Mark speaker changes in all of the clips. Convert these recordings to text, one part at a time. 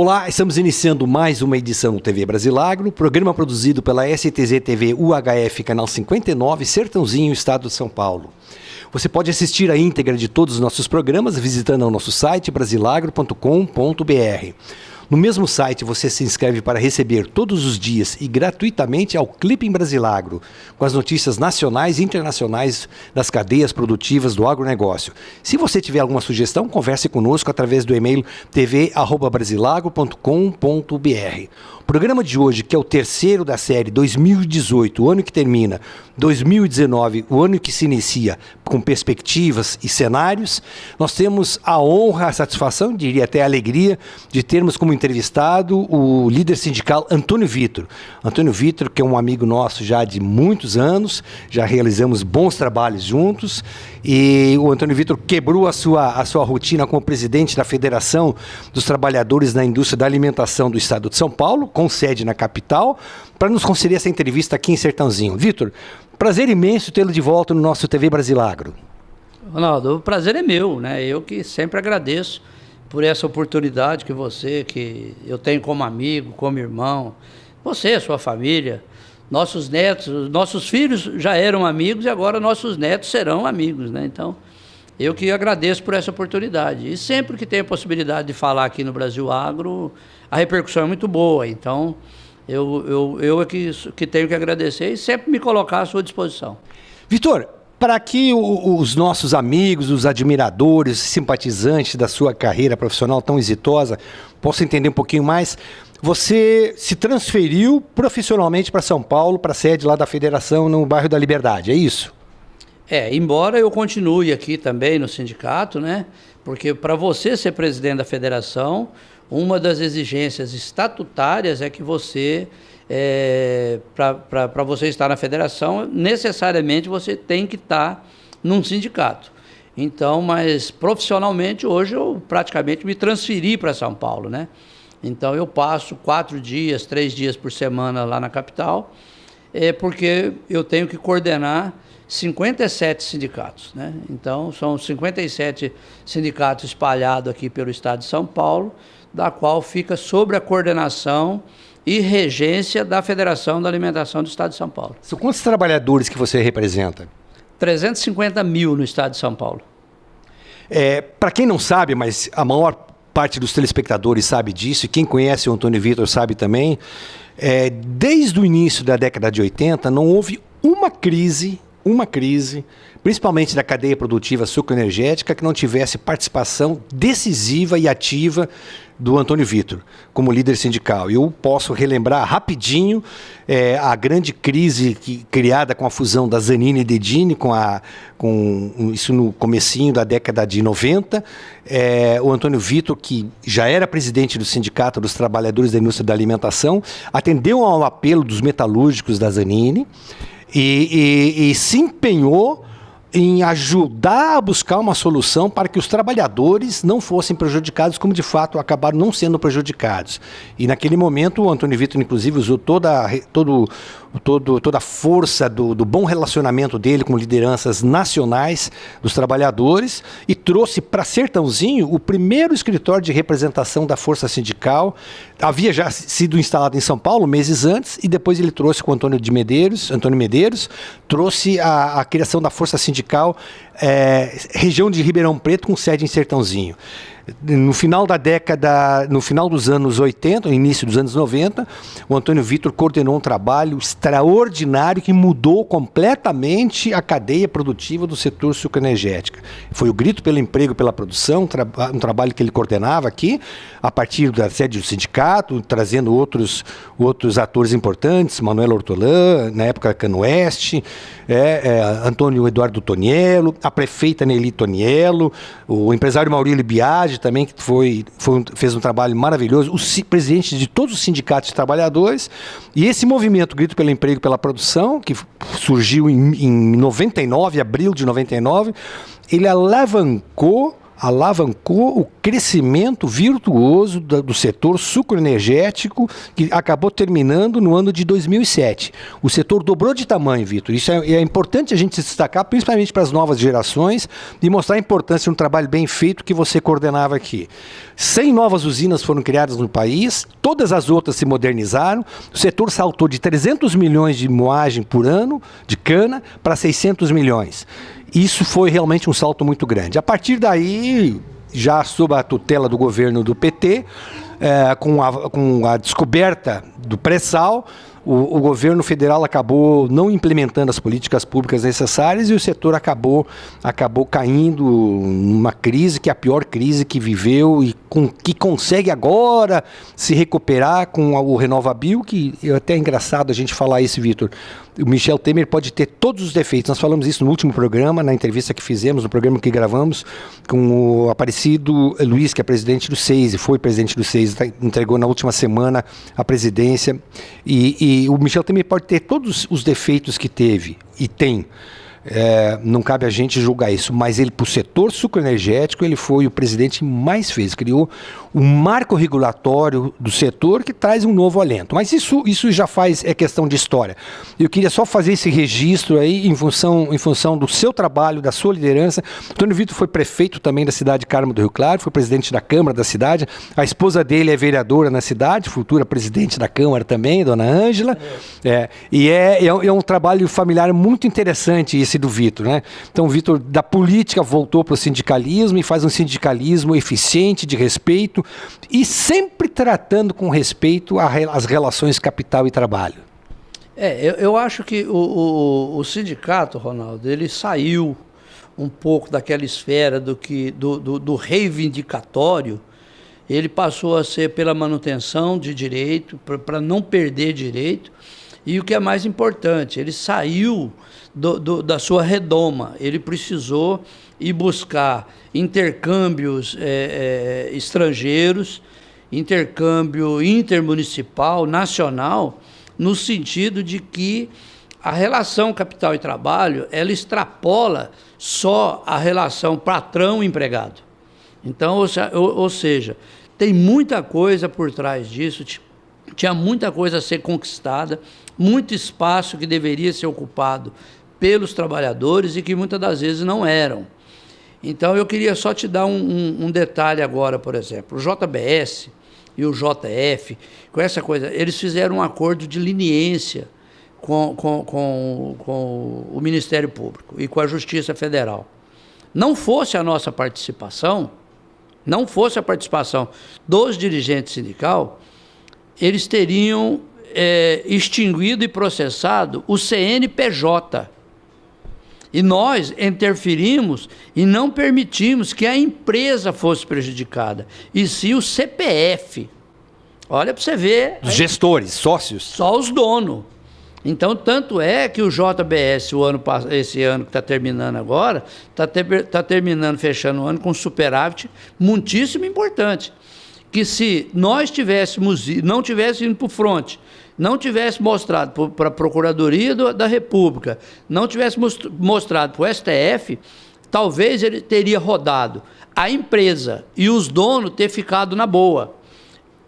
Speaker 1: Olá, estamos iniciando mais uma edição do TV Brasilagro, programa produzido pela STZ TV UHF, canal 59, Sertãozinho, Estado de São Paulo. Você pode assistir a íntegra de todos os nossos programas visitando o nosso site brasilagro.com.br. No mesmo site, você se inscreve para receber todos os dias e gratuitamente ao Clipe em Brasilagro, com as notícias nacionais e internacionais das cadeias produtivas do agronegócio. Se você tiver alguma sugestão, converse conosco através do e-mail tv@brasilagro.com.br. O programa de hoje, que é o terceiro da série 2018, o ano que termina, 2019, o ano que se inicia, com perspectivas e cenários, nós temos a honra, a satisfação, diria até a alegria, de termos como entrevistado o líder sindical Antônio Vitor. Antônio Vitor, que é um amigo nosso já de muitos anos, já realizamos bons trabalhos juntos, e o Antônio Vitor quebrou a sua rotina como presidente da Federação dos Trabalhadores na Indústria da Alimentação do Estado de São Paulo, com sede na capital, para nos conceder essa entrevista aqui em Sertãozinho. Vitor, prazer imenso tê-lo de volta no nosso TV Brasilagro.
Speaker 2: Ronaldo, o prazer é meu, né? Eu que sempre agradeço por essa oportunidade que eu tenho como amigo, como irmão, você, sua família, nossos netos, nossos filhos já eram amigos e agora nossos netos serão amigos, né? Então, eu que agradeço por essa oportunidade. E sempre que tem a possibilidade de falar aqui no Brasil Agro, a repercussão é muito boa. Então, eu é que tenho que agradecer e sempre me colocar à sua disposição.
Speaker 1: Vitor, para que os nossos amigos, os admiradores, simpatizantes da sua carreira profissional tão exitosa possam entender um pouquinho mais, você se transferiu profissionalmente para São Paulo, para a sede lá da Federação, no bairro da Liberdade, é isso?
Speaker 2: Embora eu continue aqui também no sindicato, né? Porque para você ser presidente da federação, uma das exigências estatutárias é que você, para você estar na federação, necessariamente você tem que estar num sindicato. Então, mas profissionalmente hoje eu praticamente me transferi para São Paulo, né? Então eu passo 3 dias por semana lá na capital, porque eu tenho que coordenar 57 sindicatos, né? Então, são 57 sindicatos espalhados aqui pelo estado de São Paulo, da qual fica sob a coordenação e regência da Federação da Alimentação do Estado de São Paulo.
Speaker 1: São quantos trabalhadores que você representa?
Speaker 2: 350 mil no estado de São Paulo.
Speaker 1: Para quem não sabe, mas a maior parte dos telespectadores sabe disso, e quem conhece o Antônio Vitor sabe também, desde o início da década de 80 não houve uma crise, principalmente da cadeia produtiva sucroenergética, que não tivesse participação decisiva e ativa do Antônio Vitor, como líder sindical. Eu posso relembrar rapidinho a grande crise criada com a fusão da Zanini e Dedini, isso no comecinho da década de 90. O Antônio Vitor, que já era presidente do Sindicato dos Trabalhadores da Indústria da Alimentação, atendeu ao apelo dos metalúrgicos da Zanini, e se empenhou em ajudar a buscar uma solução para que os trabalhadores não fossem prejudicados, como de fato acabaram não sendo prejudicados. E naquele momento o Antônio Vitor, inclusive, usou toda a força do bom relacionamento dele com lideranças nacionais dos trabalhadores e trouxe para Sertãozinho o primeiro escritório de representação da força sindical. Havia já sido instalado em São Paulo meses antes, e depois ele trouxe com Antônio Medeiros, trouxe a criação da força sindical, região de Ribeirão Preto, com sede em Sertãozinho. No final dos anos 80, no início dos anos 90, o Antônio Vitor coordenou um trabalho extraordinário que mudou completamente a cadeia produtiva do setor sucroenergético. Foi o Grito pelo Emprego e pela Produção, um trabalho que ele coordenava aqui, a partir da sede do sindicato, trazendo outros atores importantes, Manuel Hortolã, na época Canoeste, Antônio Eduardo Toniello, a prefeita Nelly Toniello, o empresário Maurílio Biagi também, que fez um trabalho maravilhoso, o presidente de todos os sindicatos de trabalhadores, e esse movimento Grito pelo Emprego e pela Produção, que surgiu em 99, abril de 99, ele alavancou alavancou o crescimento virtuoso do setor sucroenergético, que acabou terminando no ano de 2007. O setor dobrou de tamanho, Vitor. Isso é importante a gente destacar, principalmente para as novas gerações, e mostrar a importância de um trabalho bem feito que você coordenava aqui. 100 novas usinas foram criadas no país, todas as outras se modernizaram, o setor saltou de 300 milhões de moagem por ano de cana para 600 milhões. Isso foi realmente um salto muito grande. A partir daí, já sob a tutela do governo do PT, com a descoberta do pré-sal, o governo federal acabou não implementando as políticas públicas necessárias e o setor acabou caindo numa crise que é a pior crise que viveu e que consegue agora se recuperar com o RenovaBio, que é até engraçado a gente falar isso, Vitor. O Michel Temer pode ter todos os defeitos. Nós falamos isso no último programa, na entrevista que fizemos, no programa que gravamos, com o Aparecido Luiz, que é presidente do SEIS, e foi presidente do SEIS, entregou na última semana a presidência. E o Michel Temer pode ter todos os defeitos que teve e tem. Não cabe a gente julgar isso, mas ele, para o setor sucroenergético, ele foi o presidente que mais fez, criou um marco regulatório do setor que traz um novo alento. Mas isso já é questão de história. Eu queria só fazer esse registro aí em função do seu trabalho, da sua liderança. O Antônio Vitor foi prefeito também da cidade de Carmo do Rio Claro, foi presidente da Câmara da cidade, a esposa dele é vereadora na cidade, futura presidente da Câmara também, dona Ângela. É um trabalho familiar muito interessante esse do Vitor, né? Então o Vitor da política voltou para o sindicalismo e faz um sindicalismo eficiente, de respeito e sempre tratando com respeito às relações capital e trabalho.
Speaker 2: Eu acho que o sindicato, Ronaldo, ele saiu um pouco daquela esfera do reivindicatório, ele passou a ser pela manutenção de direito, para não perder direito, e o que é mais importante, ele saiu da sua redoma, ele precisou ir buscar intercâmbios estrangeiros, intercâmbio intermunicipal, nacional, no sentido de que a relação capital e trabalho, ela extrapola só a relação patrão-empregado. Então, ou seja, tem muita coisa por trás disso, tinha muita coisa a ser conquistada, muito espaço que deveria ser ocupado pelos trabalhadores e que muitas das vezes não eram. Então, eu queria só te dar um detalhe agora, por exemplo. O JBS e o JF, com essa coisa, eles fizeram um acordo de leniência com o Ministério Público e com a Justiça Federal. Não fosse a nossa participação, não fosse a participação dos dirigentes sindicais, eles teriam extinguido e processado o CNPJ. E nós interferimos e não permitimos que a empresa fosse prejudicada, e sim o CPF. Olha para você ver.
Speaker 1: Os gestores, sócios.
Speaker 2: Só os donos. Então, tanto é que o JBS, esse ano que está terminando agora, está terminando, fechando o ano com um superávit muitíssimo importante. Que se nós não tivéssemos ido para o front, não tivesse mostrado para a Procuradoria da República, não tivesse mostrado para o STF, talvez ele teria rodado a empresa e os donos ter ficado na boa.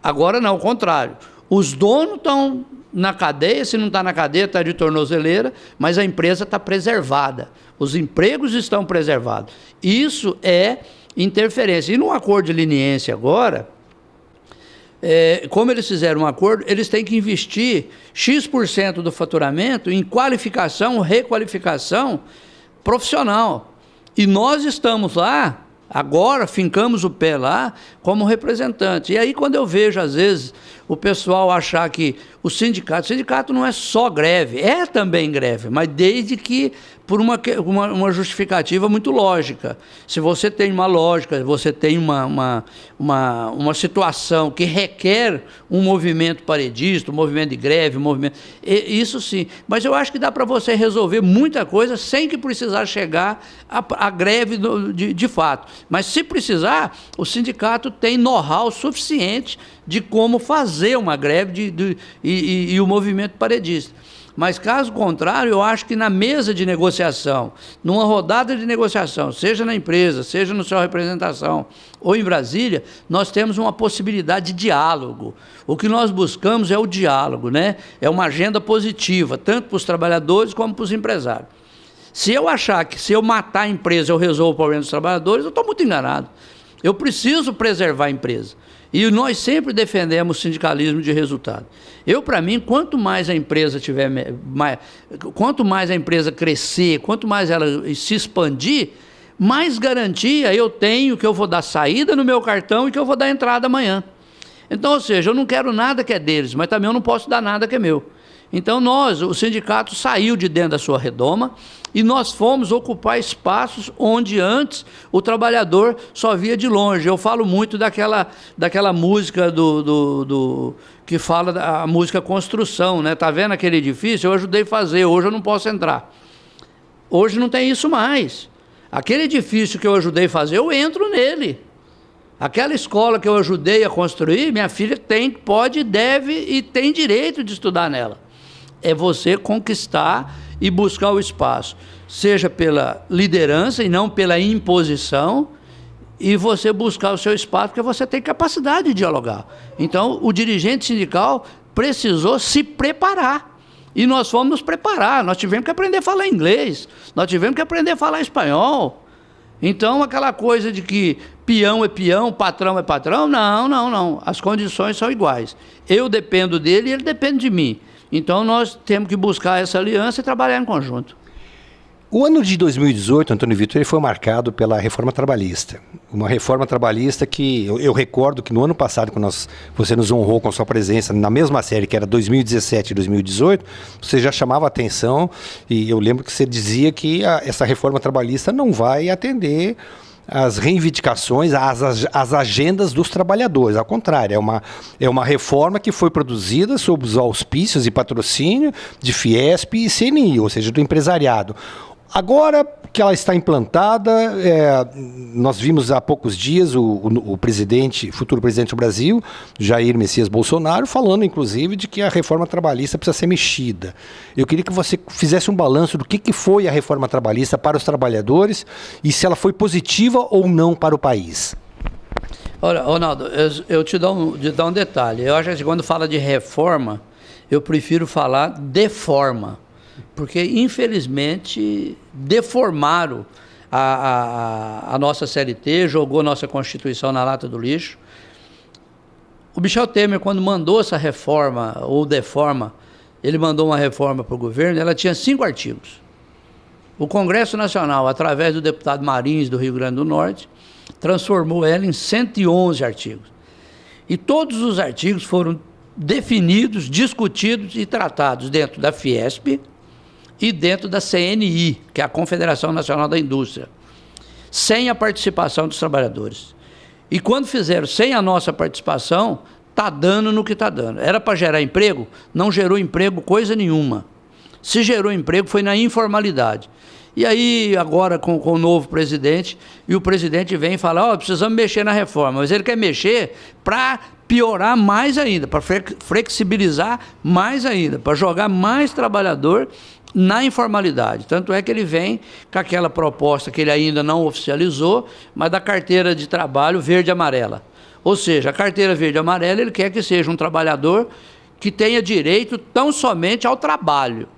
Speaker 2: Agora não, ao contrário. Os donos estão na cadeia, se não está na cadeia, está de tornozeleira, mas a empresa está preservada. Os empregos estão preservados. Isso é interferência. E num acordo de leniência agora, como eles fizeram um acordo, eles têm que investir X% do faturamento em qualificação, requalificação profissional. E nós estamos lá, agora, fincamos o pé lá, como representante. E aí, quando eu vejo, às vezes, o pessoal achar que o sindicato não é só greve, é também greve, mas desde que por uma justificativa muito lógica. Se você tem uma lógica, você tem uma situação que requer um movimento paredista, um movimento de greve, isso sim. Mas eu acho que dá para você resolver muita coisa sem que precisar chegar à greve de fato. Mas se precisar, o sindicato tem know-how suficiente de como fazer uma greve e o movimento paredista. Mas, caso contrário, eu acho que na mesa de negociação, numa rodada de negociação, seja na empresa, seja no seu representação ou em Brasília, nós temos uma possibilidade de diálogo. O que nós buscamos é o diálogo, né? É uma agenda positiva, tanto para os trabalhadores como para os empresários. Se eu achar que se eu matar a empresa eu resolvo o problema dos trabalhadores, eu estou muito enganado. Eu preciso preservar a empresa. E nós sempre defendemos o sindicalismo de resultado. Para mim, quanto mais a empresa quanto mais a empresa crescer, quanto mais ela se expandir, mais garantia eu tenho que eu vou dar saída no meu cartão e que eu vou dar entrada amanhã. Então, ou seja, eu não quero nada que é deles, mas também eu não posso dar nada que é meu. Então o sindicato saiu de dentro da sua redoma e nós fomos ocupar espaços onde antes o trabalhador só via de longe. Eu falo muito daquela música que fala da música construção, né? Tá vendo aquele edifício? Eu ajudei a fazer, hoje eu não posso entrar. Hoje não tem isso mais. Aquele edifício que eu ajudei a fazer, eu entro nele. Aquela escola que eu ajudei a construir, minha filha pode, deve e tem direito de estudar nela. É você conquistar e buscar o espaço, seja pela liderança e não pela imposição, e você buscar o seu espaço, porque você tem capacidade de dialogar. Então, o dirigente sindical precisou se preparar. E nós fomos nos preparar, nós tivemos que aprender a falar inglês, nós tivemos que aprender a falar espanhol. Então, aquela coisa de que peão é peão, patrão é patrão, não. As condições são iguais. Eu dependo dele e ele depende de mim. Então, nós temos que buscar essa aliança e trabalhar em conjunto.
Speaker 1: O ano de 2018, Antônio Vitor, ele foi marcado pela reforma trabalhista. Uma reforma trabalhista que eu recordo que no ano passado, quando você nos honrou com a sua presença na mesma série, que era 2017 e 2018, você já chamava a atenção e eu lembro que você dizia que essa reforma trabalhista não vai atender as reivindicações, as agendas dos trabalhadores. Ao contrário, é uma reforma que foi produzida sob os auspícios e patrocínio de Fiesp e CNI, ou seja, do empresariado. Agora que ela está implantada, nós vimos há poucos dias o futuro presidente do Brasil, Jair Messias Bolsonaro, falando inclusive de que a reforma trabalhista precisa ser mexida. Eu queria que você fizesse um balanço do que foi a reforma trabalhista para os trabalhadores e se ela foi positiva ou não para o país.
Speaker 2: Olha, Ronaldo, eu te dou um detalhe. Eu acho que quando fala de reforma, eu prefiro falar de forma. Porque, infelizmente, deformaram a nossa CLT, jogou nossa Constituição na lata do lixo. O Michel Temer, quando mandou essa reforma, ou deforma, ele mandou uma reforma para o governo, ela tinha 5 artigos. O Congresso Nacional, através do deputado Marins, do Rio Grande do Norte, transformou ela em 111 artigos. E todos os artigos foram definidos, discutidos e tratados dentro da Fiesp, e dentro da CNI, que é a Confederação Nacional da Indústria, sem a participação dos trabalhadores. E quando fizeram sem a nossa participação, está dando no que está dando. Era para gerar emprego? Não gerou emprego coisa nenhuma. Se gerou emprego foi na informalidade. E aí, agora com o novo presidente, e o presidente vem e fala, precisamos mexer na reforma, mas ele quer mexer para piorar mais ainda, para flexibilizar mais ainda, para jogar mais trabalhador na informalidade. Tanto é que ele vem com aquela proposta que ele ainda não oficializou, mas da carteira de trabalho verde e amarela. Ou seja, a carteira verde e amarela, ele quer que seja um trabalhador que tenha direito tão somente ao trabalho,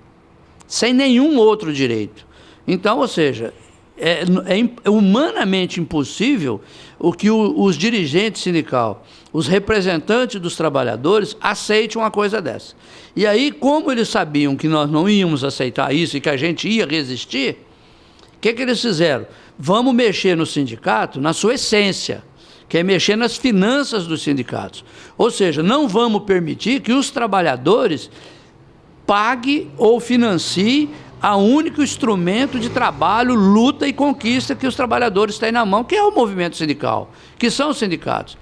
Speaker 2: sem nenhum outro direito. Então, ou seja, é humanamente impossível o que os dirigentes sindicais, os representantes dos trabalhadores, aceitem uma coisa dessa. E aí, como eles sabiam que nós não íamos aceitar isso e que a gente ia resistir, o que eles fizeram? Vamos mexer no sindicato na sua essência, que é mexer nas finanças dos sindicatos. Ou seja, não vamos permitir que os trabalhadores paguem ou financiem o único instrumento de trabalho, luta e conquista que os trabalhadores têm na mão, que é o movimento sindical, que são os sindicatos.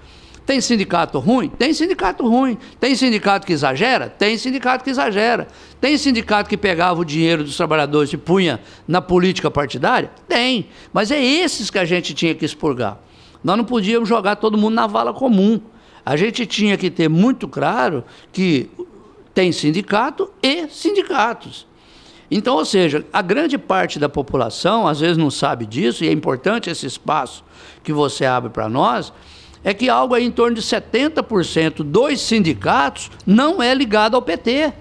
Speaker 2: Tem sindicato ruim? Tem sindicato ruim. Tem sindicato que exagera? Tem sindicato que exagera. Tem sindicato que pegava o dinheiro dos trabalhadores e punha na política partidária? Tem. Mas é esses que a gente tinha que expurgar. Nós não podíamos jogar todo mundo na vala comum. A gente tinha que ter muito claro que tem sindicato e sindicatos. Então, ou seja, a grande parte da população, às vezes não sabe disso, e é importante esse espaço que você abre para nós, é que algo aí em torno de 70% dos sindicatos não é ligado ao PT,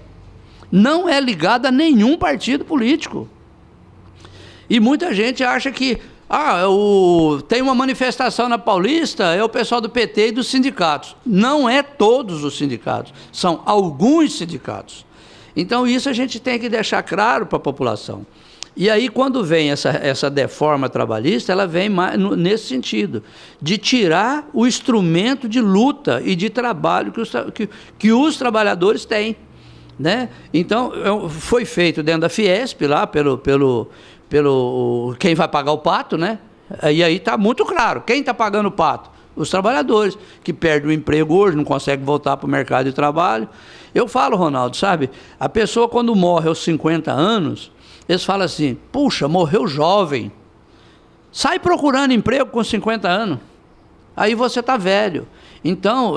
Speaker 2: não é ligado a nenhum partido político. E muita gente acha que tem uma manifestação na Paulista, é o pessoal do PT e dos sindicatos. Não é todos os sindicatos, são alguns sindicatos. Então isso a gente tem que deixar claro para a população. E aí quando vem essa deforma trabalhista, ela vem nesse sentido, de tirar o instrumento de luta e de trabalho que os trabalhadores têm, né? Então foi feito dentro da Fiesp, lá pelo quem vai pagar o pato, né? E aí está muito claro, quem está pagando o pato? Os trabalhadores, que perdem o emprego hoje, não conseguem voltar para o mercado de trabalho. Eu falo, Ronaldo, sabe, a pessoa quando morre aos 50 anos, eles falam assim, puxa, morreu jovem, sai procurando emprego com 50 anos, aí você está velho. Então,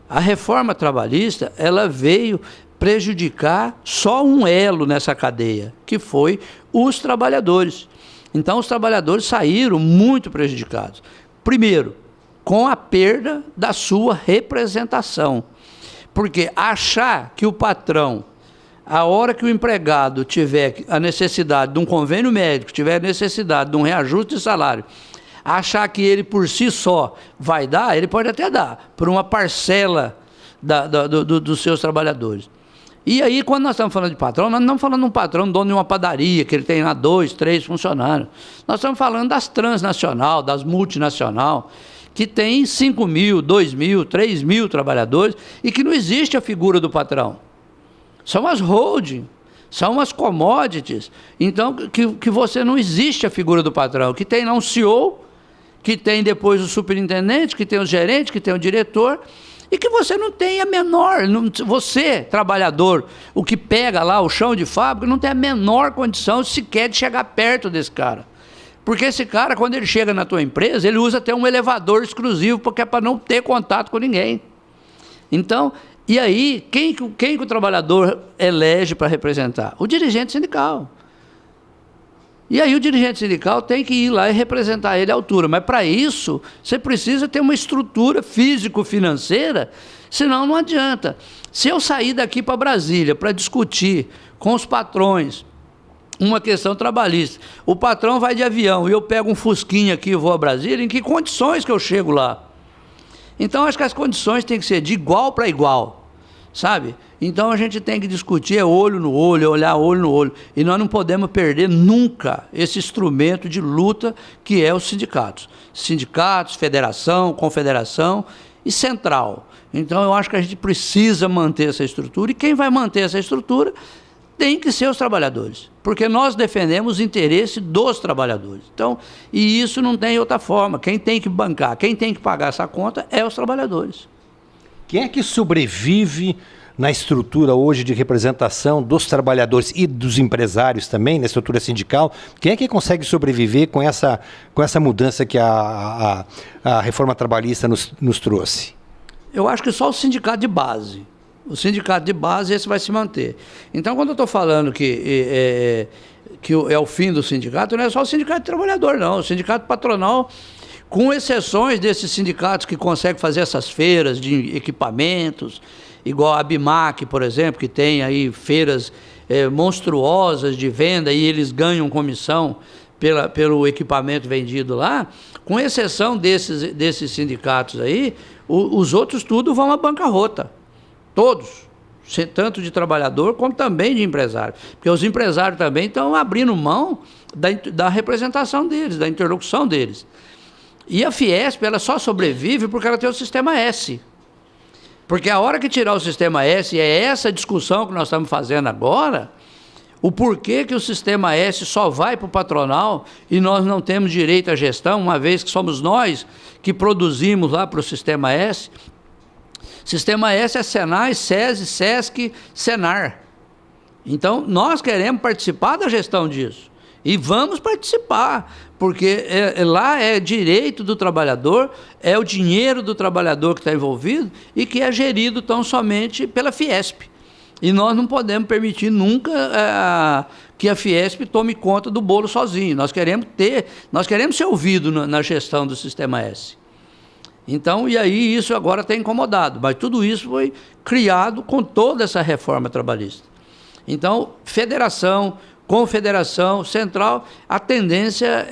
Speaker 2: a reforma trabalhista, ela veio prejudicar só um elo nessa cadeia, que foi os trabalhadores. Então, os trabalhadores saíram muito prejudicados. Primeiro, com a perda da sua representação. Porque achar que o patrão, a hora que o empregado tiver a necessidade de um convênio médico, tiver a necessidade de um reajuste de salário, achar que ele por si só vai dar, ele pode até dar, por uma parcela dos seus trabalhadores. E aí, quando nós estamos falando de patrão, nós não estamos falando de um patrão dono de uma padaria, que ele tem lá 2, 3 funcionários. Nós estamos falando das transnacional, das multinacional, que tem 5 mil, 2 mil, 3 mil trabalhadores e que não existe a figura do patrão. São as holding, são as commodities. Então, que você não existe a figura do patrão, que tem lá um CEO, que tem depois o superintendente, que tem o gerente, que tem o diretor, e que você não tem a menor, você, trabalhador, o que pega lá o chão de fábrica, não tem a menor condição sequer de chegar perto desse cara. Porque esse cara, quando ele chega na tua empresa, ele usa até um elevador exclusivo, porque é para não ter contato com ninguém. Então, e aí, quem que o trabalhador elege para representar? O dirigente sindical. E aí o dirigente sindical tem que ir lá e representar ele à altura. Mas para isso, você precisa ter uma estrutura físico-financeira, senão não adianta. Se eu sair daqui para Brasília para discutir com os patrões uma questão trabalhista, o patrão vai de avião e eu pego um fusquinha aqui e vou a Brasília, em que condições que eu chego lá? Então, acho que as condições têm que ser de igual para igual, sabe? Então, a gente tem que discutir olho no olho, olhar olho no olho. E nós não podemos perder nunca esse instrumento de luta que é os sindicatos. Sindicatos, federação, confederação e central. Então, eu acho que a gente precisa manter essa estrutura. E quem vai manter essa estrutura tem que ser os trabalhadores, porque nós defendemos o interesse dos trabalhadores. Então, e isso não tem outra forma. Quem tem que bancar, quem tem que pagar essa conta é os trabalhadores.
Speaker 1: Quem é que sobrevive na estrutura hoje de representação dos trabalhadores e dos empresários também, na estrutura sindical? Quem é que consegue sobreviver com essa mudança que a reforma trabalhista nos trouxe?
Speaker 2: Eu acho que só o sindicato de base. O sindicato de base, esse vai se manter. Então, quando eu estou falando que é o fim do sindicato, não é só o sindicato de trabalhador, não. O sindicato patronal, com exceções desses sindicatos que conseguem fazer essas feiras de equipamentos, igual a Bimac, por exemplo, que tem aí feiras monstruosas de venda e eles ganham comissão pelo equipamento vendido lá, com exceção desses sindicatos aí, os outros tudo vão à bancarrota. Todos, tanto de trabalhador como também de empresário. Porque os empresários também estão abrindo mão da representação deles, da interlocução deles. E a Fiesp, ela só sobrevive porque ela tem o sistema S. Porque a hora que tirar o sistema S, e é essa discussão que nós estamos fazendo agora, o porquê que o sistema S só vai para o patronal e nós não temos direito à gestão, uma vez que somos nós que produzimos lá para o sistema S. Sistema S é Senai, SESI, SESC, Senar. Então, nós queremos participar da gestão disso. E vamos participar, porque lá é direito do trabalhador, é o dinheiro do trabalhador que está envolvido e que é gerido tão somente pela Fiesp. E nós não podemos permitir nunca que a Fiesp tome conta do bolo sozinho. Nós queremos ser ouvidos na gestão do Sistema S. Então, e aí isso agora tem incomodado, mas tudo isso foi criado com toda essa reforma trabalhista. Então, federação, confederação, central, a tendência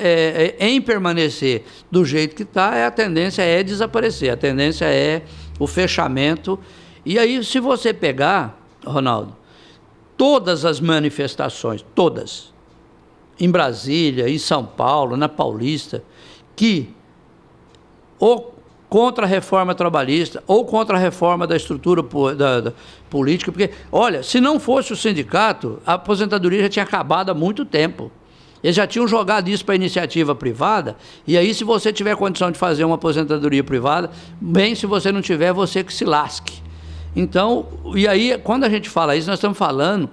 Speaker 2: em permanecer do jeito que está, a tendência é desaparecer, a tendência é o fechamento. E aí, se você pegar, Ronaldo, todas as manifestações, todas, em Brasília, em São Paulo, na Paulista, que ou contra a reforma trabalhista, ou contra a reforma da estrutura da política, porque, olha, se não fosse o sindicato, a aposentadoria já tinha acabado há muito tempo. Eles já tinham jogado isso para a iniciativa privada, e aí se você tiver condição de fazer uma aposentadoria privada, bem, se você não tiver, você que se lasque. Então, e aí, quando a gente fala isso, nós estamos falando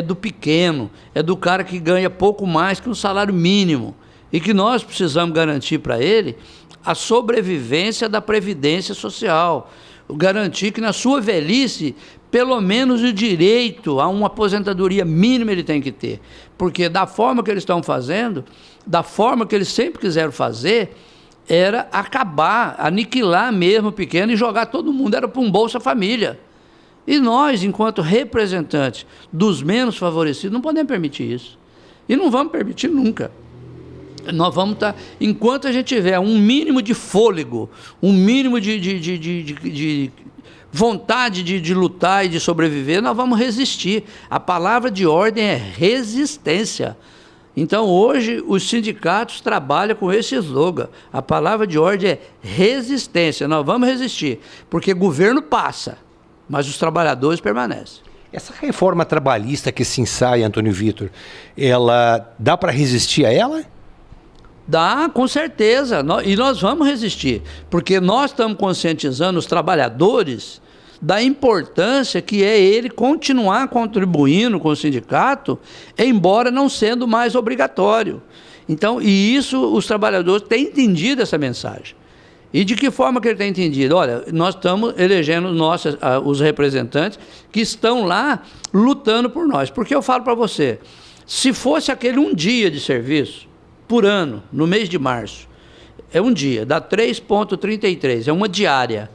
Speaker 2: do pequeno, do cara que ganha pouco mais que um salário mínimo, e que nós precisamos garantir para ele a sobrevivência da Previdência Social, garantir que na sua velhice, pelo menos o direito a uma aposentadoria mínima ele tem que ter, porque da forma que eles estão fazendo, da forma que eles sempre quiseram fazer, era acabar, aniquilar mesmo o pequeno e jogar todo mundo, era para um Bolsa Família. E nós, enquanto representantes dos menos favorecidos, não podemos permitir isso. E não vamos permitir nunca. Nós vamos estar, enquanto a gente tiver um mínimo de fôlego, um mínimo de vontade de lutar e de sobreviver, nós vamos resistir. A palavra de ordem é resistência. Então, hoje, os sindicatos trabalham com esse slogan. A palavra de ordem é resistência. Nós vamos resistir, porque governo passa, mas os trabalhadores permanecem.
Speaker 1: Essa reforma trabalhista que se ensaia, Antônio Vitor, ela dá para resistir a ela?
Speaker 2: Dá, com certeza, e nós vamos resistir, porque nós estamos conscientizando os trabalhadores da importância que é ele continuar contribuindo com o sindicato, embora não sendo mais obrigatório. Então, e isso os trabalhadores têm entendido essa mensagem. E de que forma que ele tem entendido? Olha, nós estamos elegendo os representantes que estão lá lutando por nós. Porque eu falo para você, se fosse aquele um dia de serviço, por ano, no mês de março, é um dia, dá 3,33, é uma diária.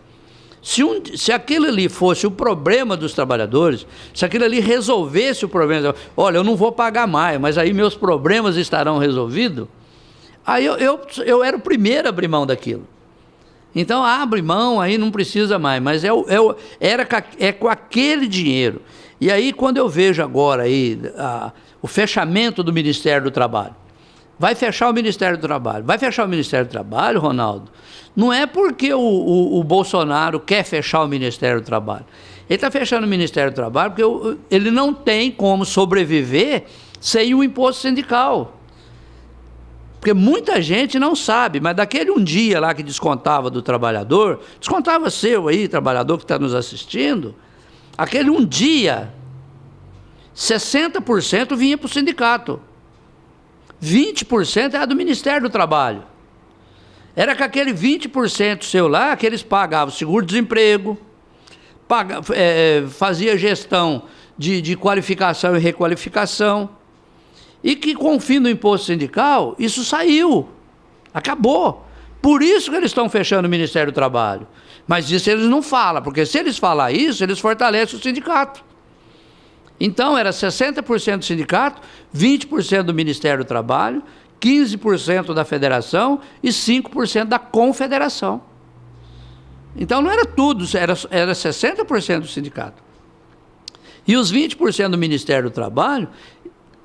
Speaker 2: Se aquilo ali fosse o problema dos trabalhadores, se aquilo ali resolvesse o problema, olha, eu não vou pagar mais, mas aí meus problemas estarão resolvidos, aí eu era o primeiro a abrir mão daquilo. Então, abre mão, aí não precisa mais, mas é com aquele dinheiro. E aí, quando eu vejo agora aí, o fechamento do Ministério do Trabalho, vai fechar o Ministério do Trabalho. Vai fechar o Ministério do Trabalho, Ronaldo? Não é porque o Bolsonaro quer fechar o Ministério do Trabalho. Ele está fechando o Ministério do Trabalho porque ele não tem como sobreviver sem o imposto sindical. Porque muita gente não sabe, mas daquele um dia lá que descontava do trabalhador, descontava seu aí, trabalhador que está nos assistindo, aquele um dia, 60% vinha para o sindicato. 20% era do Ministério do Trabalho. Era com aquele 20% seu lá que eles pagavam seguro-desemprego, fazia gestão de qualificação e requalificação, e que com o fim do imposto sindical, isso saiu, acabou. Por isso que eles estão fechando o Ministério do Trabalho. Mas isso eles não falam, porque se eles falar isso, eles fortalecem o sindicato. Então, era 60% do sindicato, 20% do Ministério do Trabalho, 15% da federação e 5% da confederação. Então, não era tudo, era 60% do sindicato. E os 20% do Ministério do Trabalho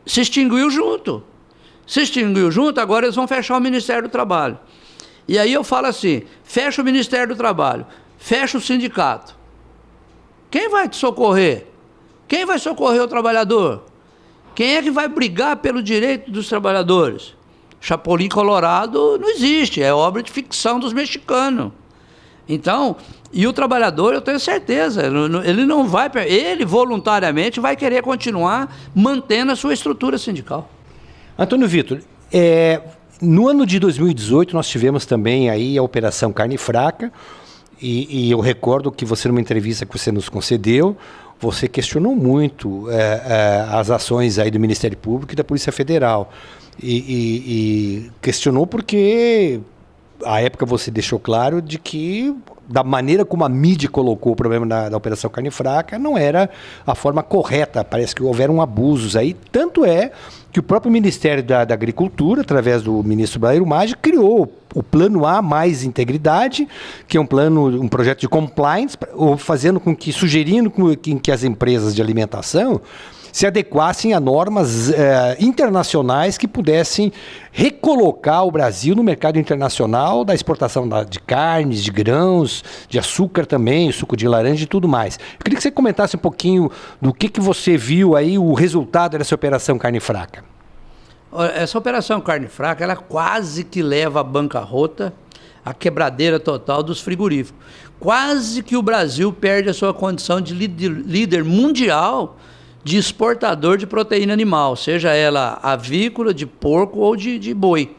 Speaker 2: se extinguiu junto. Se extinguiu junto, agora eles vão fechar o Ministério do Trabalho. E aí eu falo assim, fecha o Ministério do Trabalho, fecha o sindicato. Quem vai te socorrer? Quem vai socorrer o trabalhador? Quem é que vai brigar pelo direito dos trabalhadores? Chapolin Colorado não existe, é obra de ficção dos mexicanos. Então, e o trabalhador, eu tenho certeza, ele não vai, ele voluntariamente vai querer continuar mantendo a sua estrutura sindical.
Speaker 1: Antônio Vitor, no ano de 2018 nós tivemos também aí a Operação Carne Fraca, e eu recordo que você, numa entrevista que você nos concedeu, você questionou muito as ações aí do Ministério Público e da Polícia Federal. E questionou porque, à época, você deixou claro de que, da maneira como a mídia colocou o problema da Operação Carne Fraca, não era a forma correta. Parece que houveram abusos aí. Tanto é que o próprio Ministério da Agricultura, através do ministro Blairo Maggi, criou o Plano A Mais Integridade, que é um projeto de compliance, sugerindo que as empresas de alimentação se adequassem a normas internacionais que pudessem recolocar o Brasil no mercado internacional da exportação de carnes, de grãos, de açúcar também, suco de laranja e tudo mais. Eu queria que você comentasse um pouquinho do que você viu aí, o resultado dessa Operação Carne Fraca.
Speaker 2: Essa Operação Carne Fraca, ela quase que leva à bancarrota, a quebradeira total dos frigoríficos. Quase que o Brasil perde a sua condição de líder mundial de exportador de proteína animal, seja ela avícola, de porco ou de boi.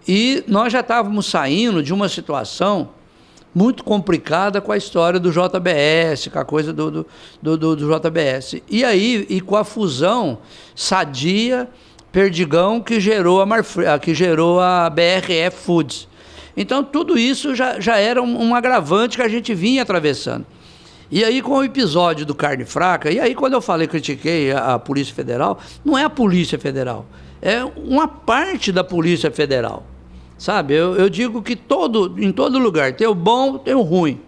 Speaker 2: E nós já estávamos saindo de uma situação muito complicada com a história do JBS, com a coisa do JBS. E aí, com a fusão Sadia, Perdigão, que gerou a BRF Foods. Então, tudo isso já era um agravante que a gente vinha atravessando. E aí, com o episódio do Carne Fraca, e aí quando eu critiquei a Polícia Federal, não é a Polícia Federal, é uma parte da Polícia Federal, sabe? Eu digo que em todo lugar tem o bom, tem o ruim,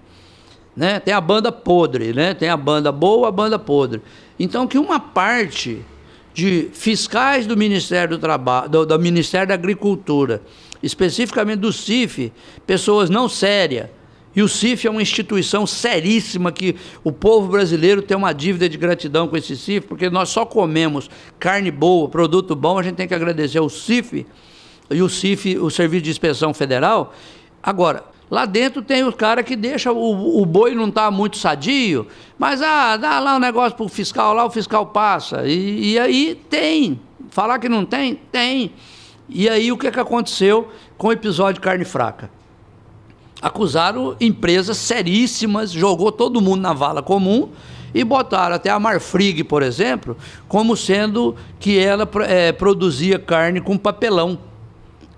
Speaker 2: né? Tem a banda podre, né? Tem a banda boa, a banda podre. Então, que uma parte de fiscais do Ministério do Trabalho, do Ministério da Agricultura, especificamente do CIF, pessoas não sérias. E o CIF é uma instituição seríssima que o povo brasileiro tem uma dívida de gratidão com esse CIF, porque nós só comemos carne boa, produto bom, a gente tem que agradecer ao CIF e o CIF, o Serviço de Inspeção Federal. Agora, lá dentro tem os caras que deixam, o boi não está muito sadio, mas dá lá um negócio para o fiscal, lá o fiscal passa. E aí tem. Falar que não tem? Tem. E aí o que aconteceu com o episódio de Carne Fraca? Acusaram empresas seríssimas, jogou todo mundo na vala comum e botaram até a Marfrig, por exemplo, como sendo que ela produzia carne com papelão,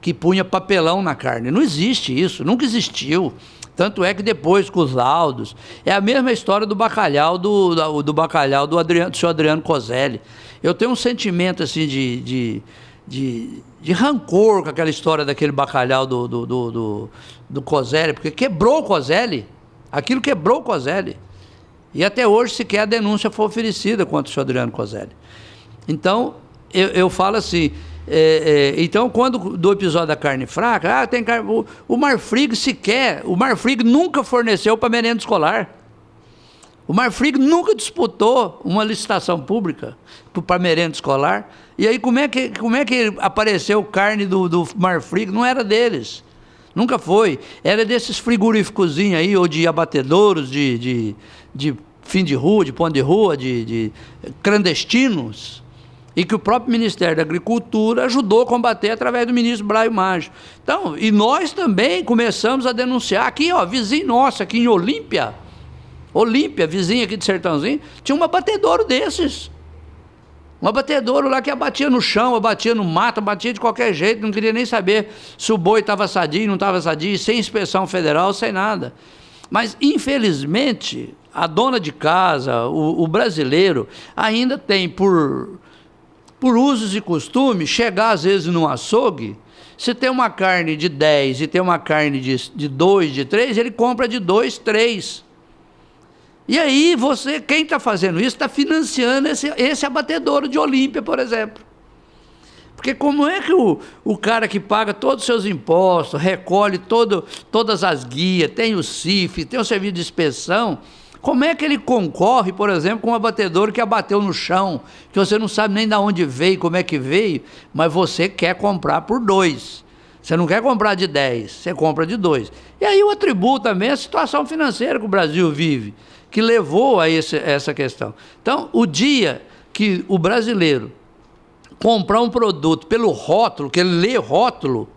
Speaker 2: que punha papelão na carne. Não existe isso, nunca existiu. Tanto é que depois, com os laudos, é a mesma história do bacalhau do bacalhau do senhor Adriano Coselli. Eu tenho um sentimento assim de rancor com aquela história daquele bacalhau do Coselli, porque quebrou o Coselli, aquilo quebrou o Coselli. E até hoje sequer a denúncia foi oferecida contra o senhor Adriano Coselli. Então, eu falo assim, então quando do episódio da Carne Fraca, tem carne, o Marfrig nunca forneceu para merenda escolar. O Marfrig nunca disputou uma licitação pública para merenda escolar. E aí como é que apareceu carne do Marfrig? Não era deles, nunca foi. Era desses frigoríficozinhos aí, ou de abatedouros, de fim de rua, de ponto de rua, de clandestinos, e que o próprio Ministério da Agricultura ajudou a combater através do ministro Blairo Maggi. Então, e nós também começamos a denunciar aqui, vizinho nosso, aqui em Olímpia, vizinha aqui de Sertãozinho, tinha um abatedouro desses. Um abatedouro lá que abatia no chão, abatia no mato, abatia de qualquer jeito, não queria nem saber se o boi estava sadio, não estava sadio, sem inspeção federal, sem nada. Mas, infelizmente, a dona de casa, o brasileiro, ainda tem por usos e costumes, chegar às vezes num açougue, se tem uma carne de 10 e tem uma carne de 2, de 3, ele compra de 2, 3. E aí quem está fazendo isso, está financiando esse abatedouro de Olímpia, por exemplo. Porque como é que o cara que paga todos os seus impostos, recolhe todas as guias, tem o CIF, tem o serviço de inspeção, como é que ele concorre, por exemplo, com um abatedouro que abateu no chão, que você não sabe nem de onde veio, como é que veio, mas você quer comprar por 2. Você não quer comprar de 10, você compra de 2. E aí eu atribuo também a situação financeira que o Brasil vive, que levou a essa questão. Então, o dia que o brasileiro comprar um produto pelo rótulo, que ele lê rótulo,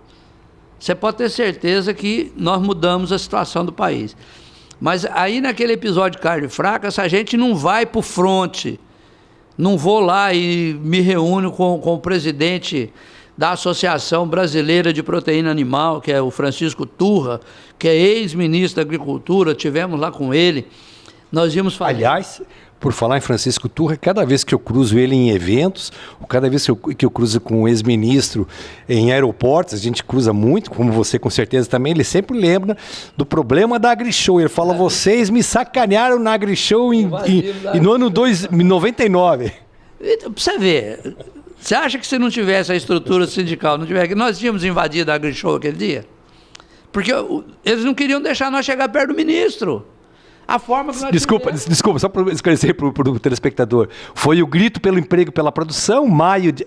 Speaker 2: você pode ter certeza que nós mudamos a situação do país. Mas aí naquele episódio de carne fraca, essa gente não vai para o fronte, não vou lá e me reúno com o presidente da Associação Brasileira de Proteína Animal, que é o Francisco Turra, que é ex-ministro da Agricultura, tivemos lá com ele, nós íamos falar...
Speaker 1: Aliás, por falar em Francisco Turra, cada vez que eu cruzo ele em eventos, ou cada vez que eu cruzo com o ex-ministro em aeroportos, a gente cruza muito, como você com certeza também, ele sempre lembra do problema da AgriShow. Ele fala, vocês me sacanearam na AgriShow no ano 99.
Speaker 2: Pra você ver, você acha que se não tivesse a estrutura sindical, não tivesse, nós tínhamos invadido a AgriShow aquele dia? Porque eles não queriam deixar nós chegar perto do ministro. A forma que nós
Speaker 1: Desculpa, só para esclarecer para o telespectador. Foi o grito pelo emprego e pela produção,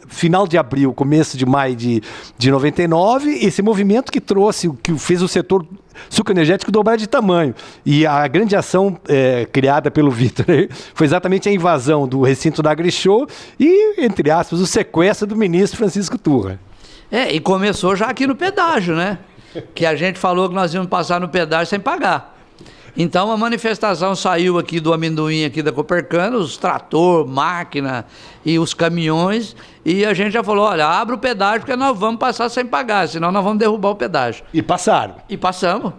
Speaker 1: final de abril, começo de maio de 99, esse movimento que fez o setor sucroenergético dobrar de tamanho. E a grande ação criada pelo Vitor foi exatamente a invasão do recinto da AgriShow e, entre aspas, o sequestro do ministro Francisco Turra.
Speaker 2: E começou já aqui no pedágio, né? Que a gente falou que nós íamos passar no pedágio sem pagar. Então a manifestação saiu aqui do amendoim aqui da Copercana, os trator, máquina e os caminhões, e a gente já falou, olha, abre o pedágio porque nós vamos passar sem pagar, senão nós vamos derrubar o pedágio.
Speaker 1: E passaram.
Speaker 2: E passamos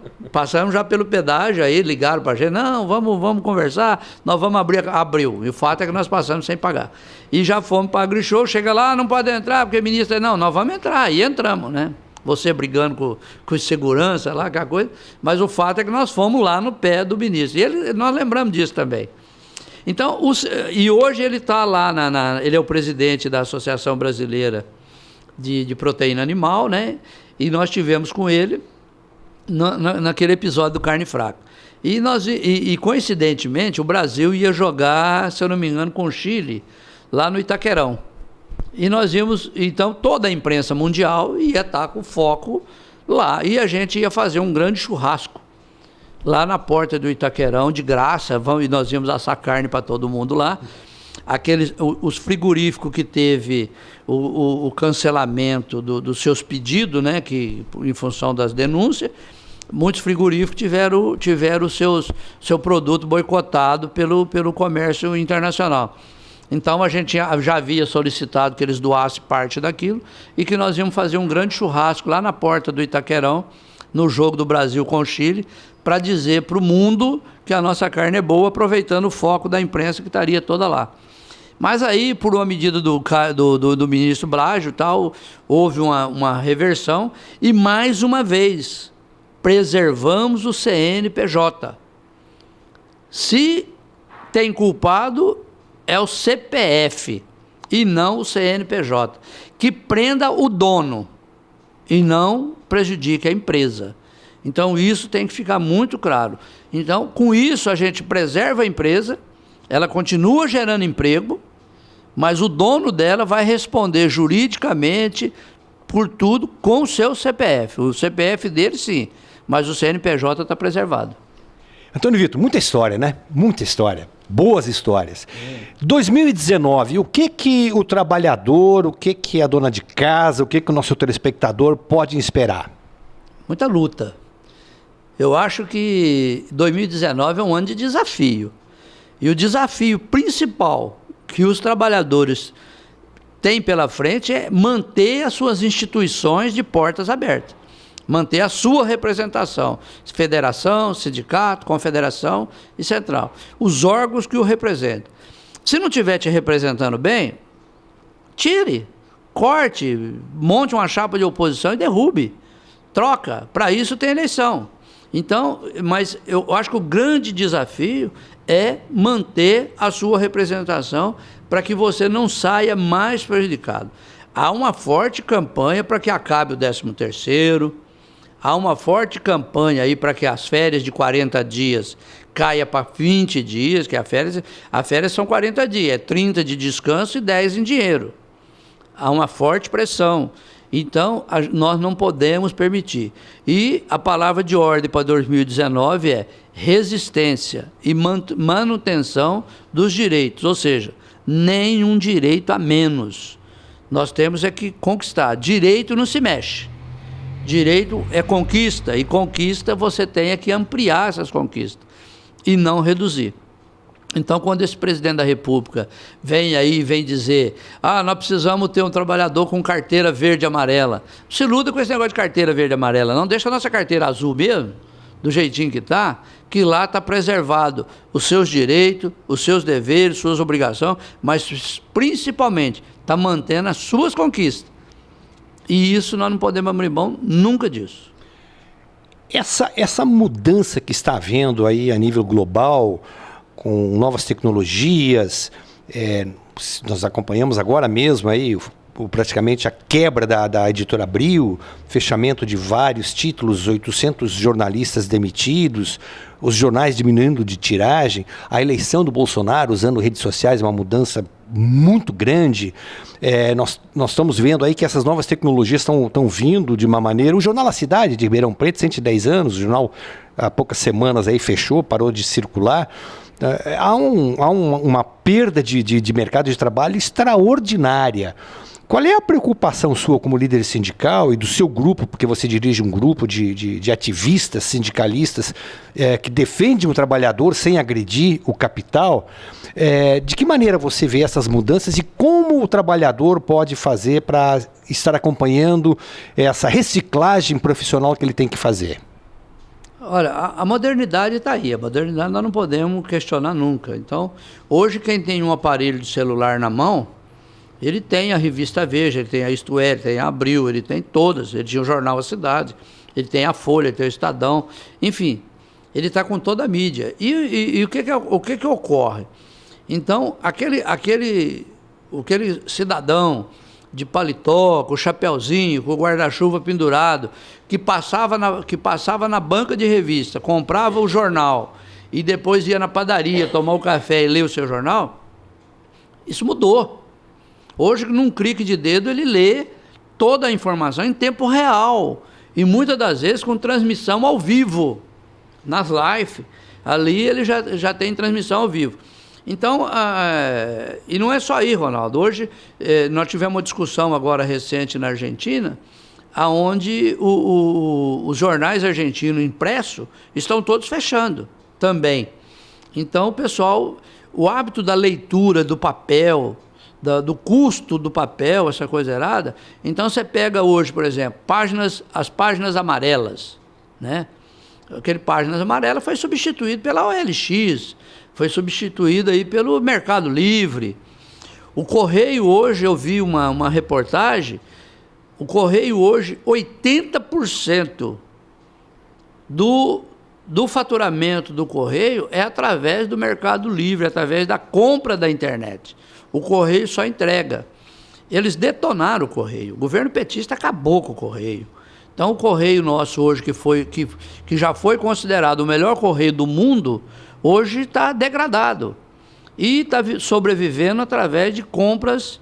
Speaker 2: já pelo pedágio, aí ligaram para a gente, não, vamos conversar, nós vamos abriu. E o fato é que nós passamos sem pagar. E já fomos para a AgriShow, chega lá, não pode entrar, porque o ministro, não, nós vamos entrar, e entramos, né? Você brigando com segurança lá, aquela coisa, mas o fato é que nós fomos lá no pé do ministro. E nós lembramos disso também. Então, e hoje ele está lá, ele é o presidente da Associação Brasileira de Proteína Animal, né? E nós tivemos com ele naquele episódio do carne fraca. E coincidentemente, o Brasil ia jogar, se eu não me engano, com o Chile, lá no Itaquerão. E nós íamos, então toda a imprensa mundial ia estar com foco lá. E a gente ia fazer um grande churrasco lá na porta do Itaquerão, de graça, e nós íamos assar carne para todo mundo lá. Os frigoríficos que teve o cancelamento dos seus pedidos, né, que, em função das denúncias, muitos frigoríficos tiveram o seu produto boicotado pelo comércio internacional. Então a gente já havia solicitado que eles doassem parte daquilo e que nós íamos fazer um grande churrasco lá na porta do Itaquerão, no jogo do Brasil com o Chile, para dizer para o mundo que a nossa carne é boa, aproveitando o foco da imprensa que estaria toda lá. Mas aí, por uma medida do ministro Blágio, tal, houve uma reversão e, mais uma vez, preservamos o CNPJ. Se tem culpado, é o CPF e não o CNPJ, que prenda o dono e não prejudique a empresa. Então isso tem que ficar muito claro. Então, com isso a gente preserva a empresa, ela continua gerando emprego, mas o dono dela vai responder juridicamente por tudo com o seu CPF. O CPF dele sim, mas o CNPJ está preservado.
Speaker 1: Antônio Vitor, muita história, né? Muita história. Boas histórias. 2019, o que o trabalhador, o que a dona de casa, o que o nosso telespectador pode esperar?
Speaker 2: Muita luta. Eu acho que 2019 é um ano de desafio. E o desafio principal que os trabalhadores têm pela frente é manter as suas instituições de portas abertas. Manter a sua representação, federação, sindicato, confederação e central. Os órgãos que o representam. Se não estiver te representando bem, tire, corte, monte uma chapa de oposição e derrube. Troca. Para isso tem eleição. Então, mas eu acho que o grande desafio é manter a sua representação para que você não saia mais prejudicado. Há uma forte campanha para que acabe o 13º, há uma forte campanha aí para que as férias de 40 dias caia para 20 dias, que a férias são 40 dias, é 30 de descanso e 10 em dinheiro. Há uma forte pressão. Então, nós não podemos permitir. E a palavra de ordem para 2019 é resistência e manutenção dos direitos, ou seja, nenhum direito a menos. Nós temos é que conquistar. Direito não se mexe. Direito é conquista, e conquista você tem que ampliar essas conquistas e não reduzir. Então, quando esse presidente da República vem dizer, nós precisamos ter um trabalhador com carteira verde e amarela. Não se iluda com esse negócio de carteira verde e amarela, não. Deixa a nossa carteira azul mesmo, do jeitinho que lá está preservado os seus direitos, os seus deveres, suas obrigações, mas principalmente está mantendo as suas conquistas. E isso nós não podemos abrir mão nunca disso.
Speaker 1: Essa mudança que está havendo aí a nível global, com novas tecnologias, nós acompanhamos agora mesmo aí praticamente a quebra da editora Abril, fechamento de vários títulos, 800 jornalistas demitidos, os jornais diminuindo de tiragem, a eleição do Bolsonaro usando redes sociais, uma mudança muito grande. Nós estamos vendo aí que essas novas tecnologias estão vindo de uma maneira... O jornal A Cidade, de Ribeirão Preto, 110 anos, o jornal há poucas semanas aí fechou, parou de circular. Há uma perda de mercado de trabalho extraordinária. Qual é a preocupação sua como líder sindical e do seu grupo, porque você dirige um grupo de ativistas, sindicalistas, que defendem o trabalhador sem agredir o capital? De que maneira você vê essas mudanças e como o trabalhador pode fazer para estar acompanhando essa reciclagem profissional que ele tem que fazer?
Speaker 2: Olha, a modernidade está aí, a modernidade nós não podemos questionar nunca. Então, hoje quem tem um aparelho de celular na mão, ele tem a revista Veja, ele tem a Isto É, ele tem a Abril, ele tem todas, ele tinha o jornal A Cidade, ele tem a Folha, ele tem o Estadão, enfim, ele está com toda a mídia. E o que ocorre? Então, aquele cidadão de paletó, com o chapeuzinho, com o guarda-chuva pendurado, que passava na banca de revista, comprava o jornal e depois ia na padaria tomar o café e ler o seu jornal, isso mudou. Hoje, num clique de dedo, ele lê toda a informação em tempo real e muitas das vezes com transmissão ao vivo, nas lives. Ali ele já tem transmissão ao vivo. Então, e não é só aí, Ronaldo. Hoje, nós tivemos uma discussão agora recente na Argentina, onde os jornais argentinos impressos estão todos fechando também. Então, pessoal, o hábito da leitura do papel, do custo do papel, essa coisa errada. Então, você pega hoje, por exemplo, as páginas amarelas, né? Aquele páginas amarelas foi substituído pela OLX, foi substituído aí pelo Mercado Livre. O Correio hoje, eu vi uma reportagem, o Correio hoje, 80% do faturamento do Correio é através do Mercado Livre, através da compra da internet. O Correio só entrega. Eles detonaram o Correio. O governo petista acabou com o Correio. Então, o Correio nosso hoje, que já foi considerado o melhor Correio do mundo, hoje está degradado. E está sobrevivendo através de compras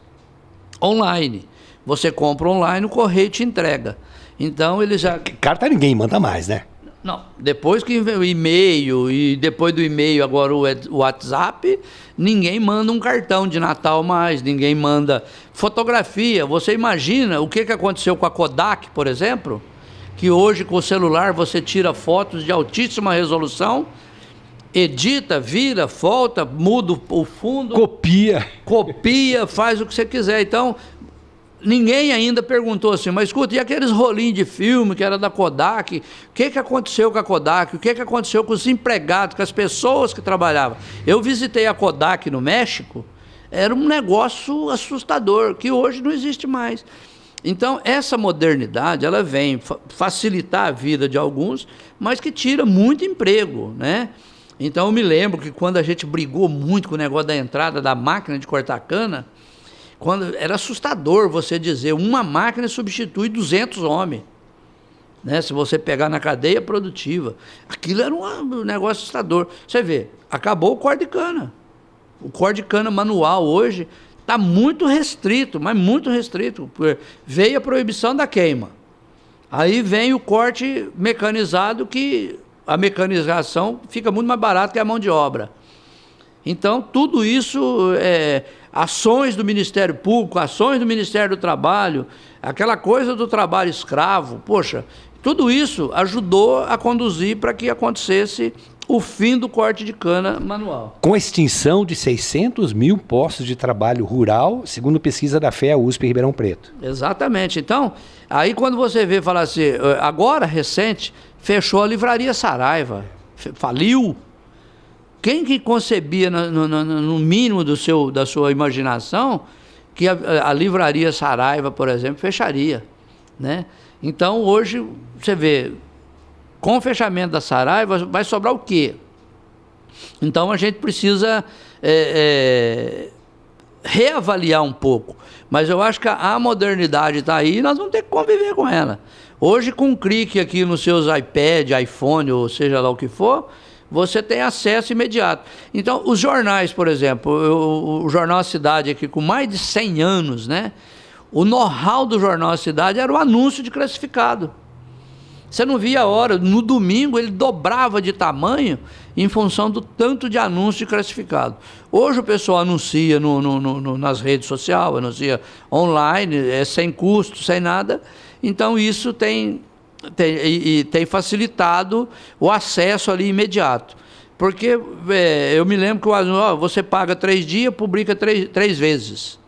Speaker 2: online. Você compra online, o Correio te entrega. Então, ele já...
Speaker 1: Carta ninguém manda mais, né?
Speaker 2: Não, depois que veio o e-mail, e depois do e-mail agora o WhatsApp, ninguém manda um cartão de Natal mais, ninguém manda fotografia. Você imagina o que aconteceu com a Kodak, por exemplo, que hoje com o celular você tira fotos de altíssima resolução, edita, vira, volta, muda o fundo, copia, faz o que você quiser. Então, ninguém ainda perguntou assim, mas escuta, e aqueles rolinhos de filme que era da Kodak, o que aconteceu com a Kodak, o que aconteceu com os empregados, com as pessoas que trabalhavam? Eu visitei a Kodak no México, era um negócio assustador, que hoje não existe mais. Então, essa modernidade, ela vem facilitar a vida de alguns, mas que tira muito emprego, né? Então, eu me lembro que quando a gente brigou muito com o negócio da entrada da máquina de cortar cana, era assustador você dizer, uma máquina substitui 200 homens, né? Se você pegar na cadeia produtiva. Aquilo era um negócio assustador. Você vê, acabou o corte de cana. O corte de cana manual hoje está muito restrito, mas muito restrito. Veio a proibição da queima. Aí vem o corte mecanizado, que a mecanização fica muito mais barata que a mão de obra. Então, tudo isso, ações do Ministério Público, ações do Ministério do Trabalho, aquela coisa do trabalho escravo, poxa, tudo isso ajudou a conduzir para que acontecesse o fim do corte de cana manual.
Speaker 1: Com a extinção de 600 mil postos de trabalho rural, segundo pesquisa da FEA USP em Ribeirão Preto.
Speaker 2: Exatamente. Então, aí quando você vê falar assim, agora, recente, fechou a Livraria Saraiva, faliu. Quem que concebia, no mínimo da sua imaginação, que a Livraria Saraiva, por exemplo, fecharia, né? Então, hoje, você vê, com o fechamento da Saraiva, vai sobrar o quê? Então, a gente precisa reavaliar um pouco. Mas eu acho que a modernidade está aí e nós vamos ter que conviver com ela. Hoje, com um clique aqui nos seus iPad, iPhone, ou seja lá o que for, você tem acesso imediato. Então, os jornais, por exemplo, o Jornal A Cidade aqui, com mais de 100 anos, né? O know-how do Jornal A Cidade era o anúncio de classificado. Você não via a hora, no domingo ele dobrava de tamanho em função do tanto de anúncio de classificado. Hoje o pessoal anuncia nas redes sociais, anuncia online, sem custo, sem nada. Então isso tem facilitado o acesso ali imediato. Porque eu me lembro que você paga 3 dias, publica 3 vezes.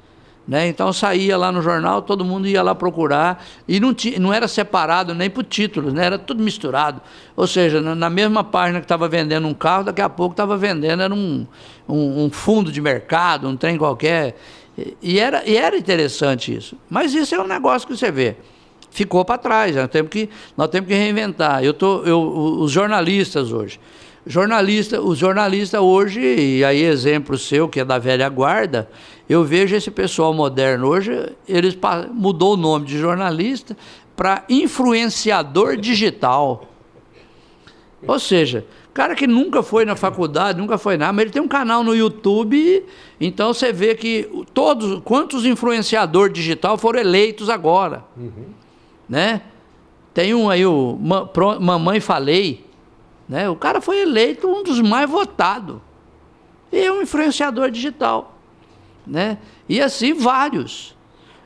Speaker 2: Né? Então saía lá no jornal, todo mundo ia lá procurar, e não era separado nem por títulos, né? Era tudo misturado. Ou seja, na mesma página que estava vendendo um carro, daqui a pouco estava vendendo era um fundo de mercado, um trem qualquer. E era interessante isso. Mas isso é um negócio que você vê. Ficou para trás, nós temos que reinventar. Os jornalistas hoje. Os jornalistas hoje, e aí exemplo seu, que é da velha guarda, eu vejo esse pessoal moderno hoje, eles mudou o nome de jornalista para influenciador digital. Ou seja, cara que nunca foi na faculdade, nunca foi nada, mas ele tem um canal no YouTube, então você vê que quantos influenciadores digital foram eleitos agora. Né? Tem um aí, o Mamãe Falei, né? O cara foi eleito um dos mais votados. E é um influenciador digital. Né? E assim vários.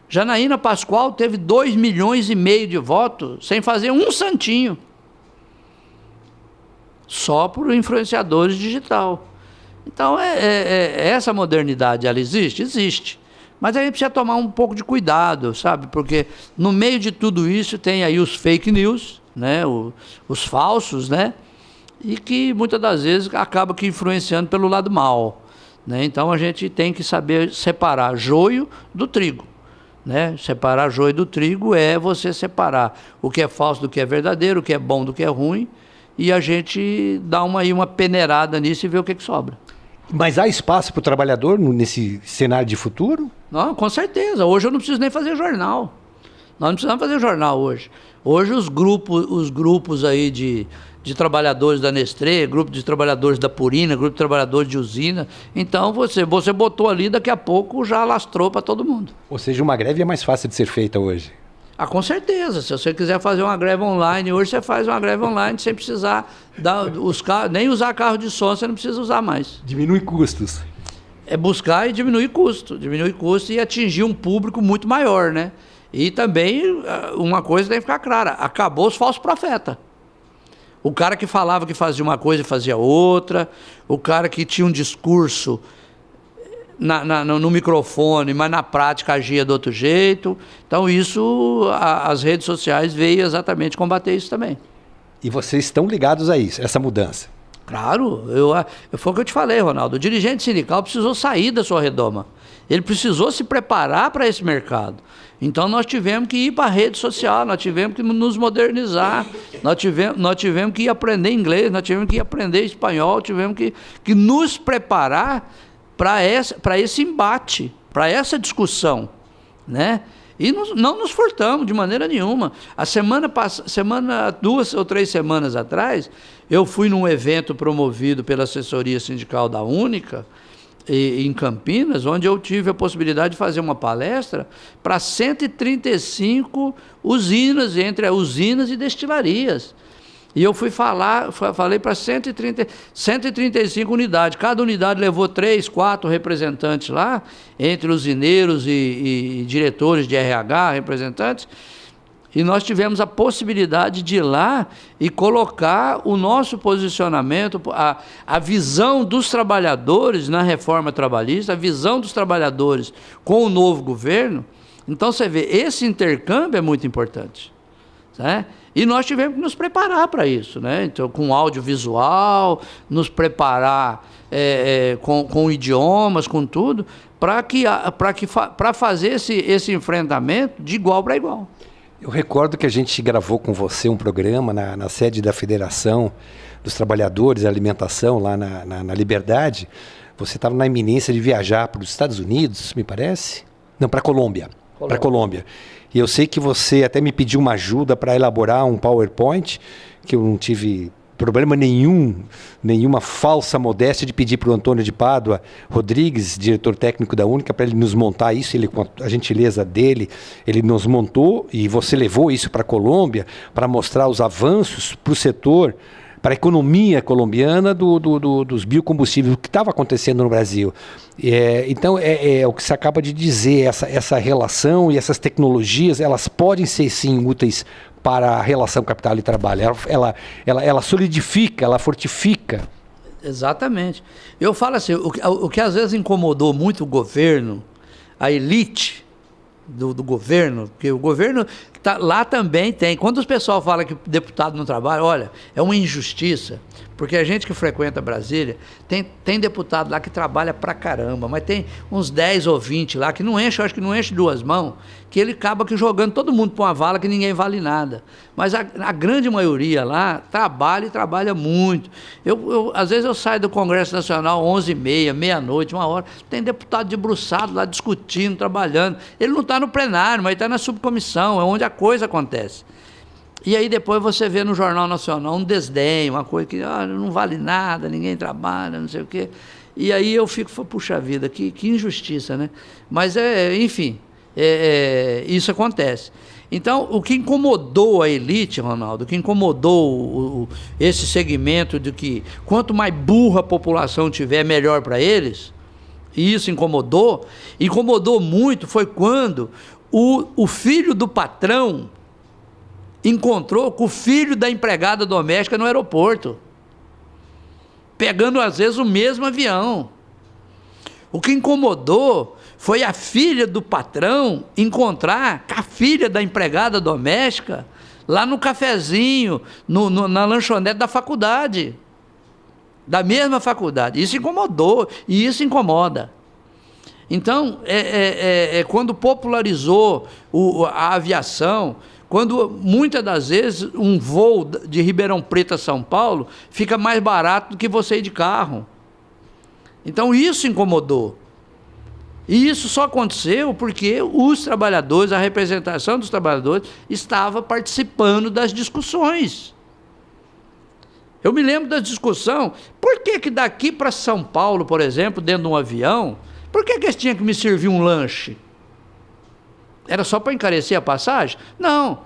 Speaker 2: Janaína Pascoal teve 2,5 milhões de votos sem fazer um santinho. Só por influenciadores digital. Então, essa modernidade, ela existe? Existe. Mas a gente precisa tomar um pouco de cuidado, sabe? Porque no meio de tudo isso tem aí os fake news, né? Os falsos, né? E que muitas das vezes acaba que influenciando pelo lado mal, né? Então a gente tem que saber separar joio do trigo, né? Separar joio do trigo é você separar o que é falso do que é verdadeiro, o que é bom do que é ruim, e a gente dá uma peneirada nisso e ver o que sobra.
Speaker 1: Mas há espaço para o trabalhador nesse cenário de futuro?
Speaker 2: Não, com certeza. Hoje eu não preciso nem fazer jornal. Nós não precisamos fazer jornal hoje. Hoje os grupos aí de trabalhadores da Nestlé, grupo de trabalhadores da Purina, grupo de trabalhadores de usina. Então você botou ali, daqui a pouco já alastrou para todo mundo.
Speaker 1: Ou seja, uma greve é mais fácil de ser feita hoje.
Speaker 2: Ah, com certeza. Se você quiser fazer uma greve online, hoje você faz uma greve online sem precisar nem usar carro de som, você não precisa usar mais.
Speaker 1: Diminui custos.
Speaker 2: É buscar e diminuir custo e atingir um público muito maior, né? E também uma coisa tem que ficar clara, acabou os falsos profetas. O cara que falava que fazia uma coisa e fazia outra, o cara que tinha um discurso no microfone, mas na prática agia de outro jeito. Então isso, as redes sociais veio exatamente combater isso também.
Speaker 1: E vocês estão ligados a isso, essa mudança?
Speaker 2: Claro, foi o que eu te falei, Ronaldo. O dirigente sindical precisou sair da sua redoma. Ele precisou se preparar para esse mercado. Então nós tivemos que ir para a rede social, nós tivemos que nos modernizar, nós tivemos que ir aprender inglês, nós tivemos que ir aprender espanhol, tivemos que nos preparar para esse embate, para essa discussão, né? E não nos furtamos de maneira nenhuma. A 2 ou 3 semanas atrás, eu fui num evento promovido pela assessoria sindical da Única, em Campinas, onde eu tive a possibilidade de fazer uma palestra para 135 usinas, entre usinas e destilarias. E eu falei para 135 unidades. Cada unidade levou 3, 4 representantes lá, entre usineiros e diretores de RH, representantes. E nós tivemos a possibilidade de ir lá e colocar o nosso posicionamento, a visão dos trabalhadores na reforma trabalhista, a visão dos trabalhadores com o novo governo. Então, você vê, esse intercâmbio é muito importante, né? E nós tivemos que nos preparar para isso, né? Então, com audiovisual, nos preparar com idiomas, com tudo, para fazer esse enfrentamento de igual para igual.
Speaker 1: Eu recordo que a gente gravou com você um programa na sede da Federação dos Trabalhadores da Alimentação, lá na Liberdade. Você estava na iminência de viajar para os Estados Unidos, me parece? Não, para a Colômbia. Para a Colômbia. E eu sei que você até me pediu uma ajuda para elaborar um PowerPoint, que eu não tive problema nenhuma falsa modéstia de pedir para o Antônio de Pádua Rodrigues, diretor técnico da Única, para ele nos montar isso. Ele, com a gentileza dele, ele nos montou e você levou isso para a Colômbia para mostrar os avanços para o setor, para a economia colombiana dos biocombustíveis, o que estava acontecendo no Brasil. Então, é o que você acaba de dizer, essa relação e essas tecnologias, elas podem ser, sim, úteis para a relação capital e trabalho. Ela solidifica, ela fortifica.
Speaker 2: Exatamente. Eu falo assim, o que às vezes incomodou muito o governo, a elite do governo, porque o governo lá também tem. Quando o pessoal fala que o deputado não trabalha, olha, é uma injustiça, porque a gente que frequenta Brasília, tem deputado lá que trabalha pra caramba, mas tem uns 10 ou 20 lá que não enche, eu acho que não enche 2 mãos, que ele acaba que jogando todo mundo para uma vala que ninguém vale nada. Mas a grande maioria lá trabalha e trabalha muito. Às vezes eu saio do Congresso Nacional 11h30, meia-noite, 1h, tem deputado debruçado lá discutindo, trabalhando. Ele não está no plenário, mas está na subcomissão, é onde a coisa acontece. E aí depois você vê no Jornal Nacional um desdém, uma coisa que não vale nada, ninguém trabalha, não sei o quê. E aí eu fico, puxa vida, que injustiça, né? Mas, enfim, isso acontece. Então, o que incomodou a elite, Ronaldo, o que incomodou esse segmento de que quanto mais burra a população tiver, melhor para eles, e isso incomodou muito, foi quando o filho do patrão encontrou com o filho da empregada doméstica no aeroporto, pegando às vezes o mesmo avião. O que incomodou foi a filha do patrão encontrar com a filha da empregada doméstica lá no cafezinho, na lanchonete da faculdade, da mesma faculdade. Isso incomodou e isso incomoda. Então, quando popularizou a aviação, quando muitas das vezes um voo de Ribeirão Preto a São Paulo fica mais barato do que você ir de carro. Então isso incomodou. E isso só aconteceu porque os trabalhadores, a representação dos trabalhadores, estava participando das discussões. Eu me lembro da discussão, por que daqui para São Paulo, por exemplo, dentro de um avião, por que eles tinham que me servir um lanche? Era só para encarecer a passagem? Não,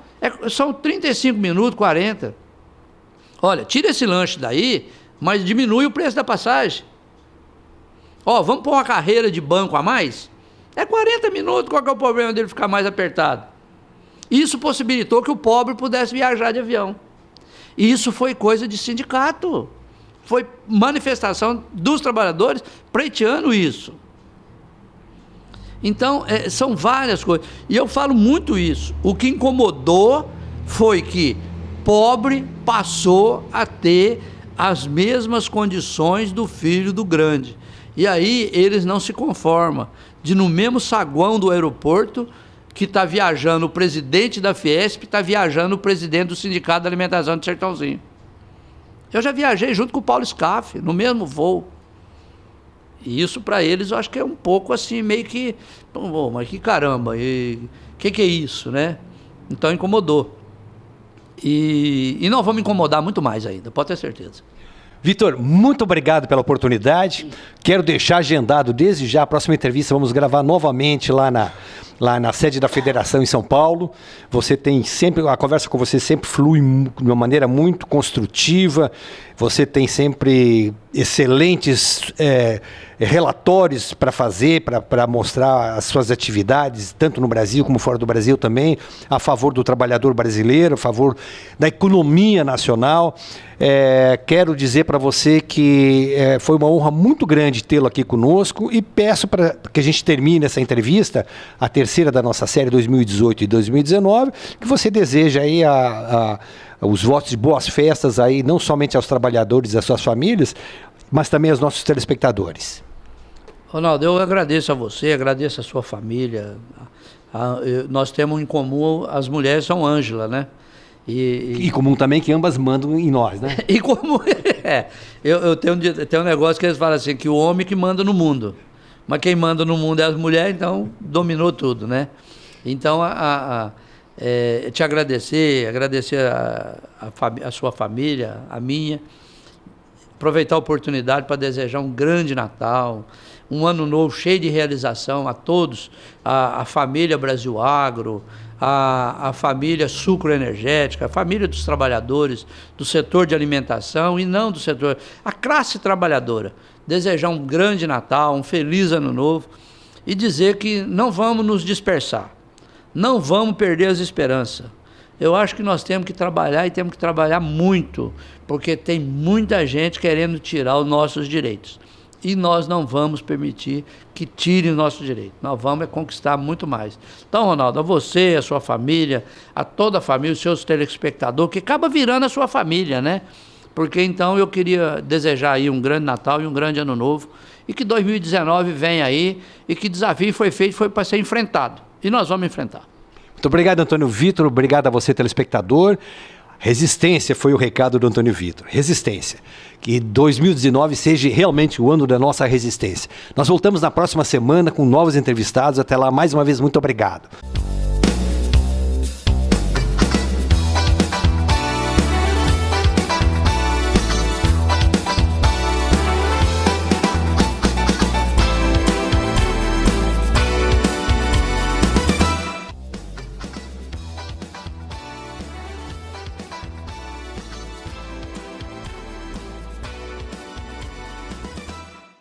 Speaker 2: são 35 minutos, 40. Olha, tira esse lanche daí, mas diminui o preço da passagem. Vamos pôr uma carreira de banco a mais? É 40 minutos, qual que é o problema dele ficar mais apertado? Isso possibilitou que o pobre pudesse viajar de avião. E isso foi coisa de sindicato. Foi manifestação dos trabalhadores pleiteando isso. Então, são várias coisas. E eu falo muito isso. O que incomodou foi que pobre passou a ter as mesmas condições do filho do grande. E aí eles não se conformam de no mesmo saguão do aeroporto que está viajando o presidente da Fiesp, está viajando o presidente do Sindicato da Alimentação de Sertãozinho. Eu já viajei junto com o Paulo Scaff, no mesmo voo. E isso para eles eu acho que é um pouco assim, meio que, mas que caramba, e que é isso, né? Então incomodou. E nós vamos incomodar muito mais ainda, pode ter certeza.
Speaker 1: Vitor, muito obrigado pela oportunidade. Quero deixar agendado desde já a próxima entrevista. Vamos gravar novamente lá na sede da Federação em São Paulo. Você tem sempre, a conversa com você sempre flui de uma maneira muito construtiva. Você tem sempre excelentes relatórios para fazer, para mostrar as suas atividades, tanto no Brasil como fora do Brasil também, a favor do trabalhador brasileiro, a favor da economia nacional. Quero dizer para você que foi uma honra muito grande tê-lo aqui conosco e peço para que a gente termine essa entrevista, a terceira da nossa série 2018 e 2019, que você deseja aí os votos de boas festas aí, não somente aos trabalhadores e às suas famílias, mas também aos nossos telespectadores.
Speaker 2: Ronaldo, eu agradeço a você, agradeço a sua família. Nós temos em comum, as mulheres são Ângela, né?
Speaker 1: E comum também que ambas mandam em nós, né?
Speaker 2: E como eu tenho um negócio que eles falam assim, que o homem que manda no mundo. Mas quem manda no mundo é as mulheres, então dominou tudo, né? Então, te agradecer a sua família, a minha, aproveitar a oportunidade para desejar um grande Natal, um ano novo cheio de realização a todos, a família Brasil Agro, a família Sucro Energética, a família dos trabalhadores do setor de alimentação e não do setor, a classe trabalhadora. Desejar um grande Natal, um feliz ano novo e dizer que não vamos nos dispersar, não vamos perder as esperanças. Eu acho que nós temos que trabalhar e temos que trabalhar muito, porque tem muita gente querendo tirar os nossos direitos. E nós não vamos permitir que tirem os nossos direitos. Nós vamos conquistar muito mais. Então, Ronaldo, a você, a sua família, a toda a família, os seus telespectadores, que acaba virando a sua família, né? Porque então eu queria desejar aí um grande Natal e um grande Ano Novo, e que 2019 venha aí, e que desafio foi feito, foi para ser enfrentado. E nós vamos enfrentar.
Speaker 1: Muito obrigado, Antônio Vitor. Obrigado a você, telespectador. Resistência foi o recado do Antônio Vitor. Resistência. Que 2019 seja realmente o ano da nossa resistência. Nós voltamos na próxima semana com novos entrevistados. Até lá, mais uma vez, muito obrigado.